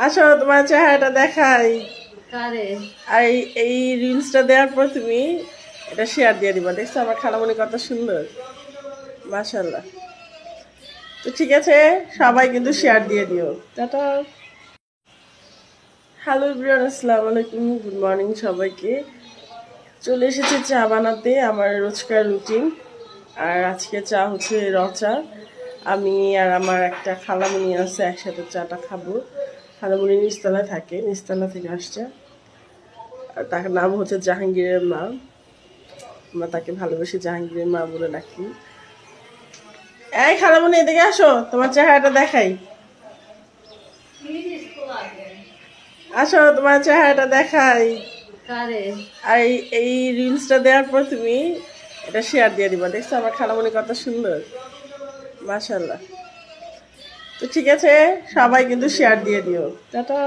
আসো তোমার চেহারাটা দেখাই। কারে? আর এই রিলসটা দেওয়ার পর তুমি এটা শেয়ার দিয়ে দিবা। দেখছো আমার খালামণি কত সুন্দর, মাশাল্লাহ। তো ঠিক আছে, সবাই কিন্তু শেয়ার দিয়ে দিও। টাটা। হ্যালো এভরিওয়ান, আসসালামু আলাইকুম, গুড মর্নিং সবাইকে। চলে এসেছি চা বানাতে, আমার রোজকার রুটিন। আর আজকে চা হচ্ছে র চা। আমি আর আমার একটা খালামণি আছে, একসাথে চাটা খাবো। খালামণি নিচতলায় থাকে, নিচতলা থেকে আসছে। আর তার নাম হচ্ছে জাহাঙ্গীরের মা। আমরা তাকে ভালোবেসে জাহাঙ্গীরের মা বলে ডাকি। এই খালামণি এদিকে আসো, তোমার চেহারাটা দেখাই। আসো তোমার চেহারাটা দেখাই। কারে? আর এই রিলসটা দেওয়ার পর তুমি এটা শেয়ার দিয়ে দিবা। দেখছো আমার খালামণি কত সুন্দর, মাশাল্লাহ। তো ঠিক আছে, সবাই কিন্তু শেয়ার দিয়ে দিও। টাটা।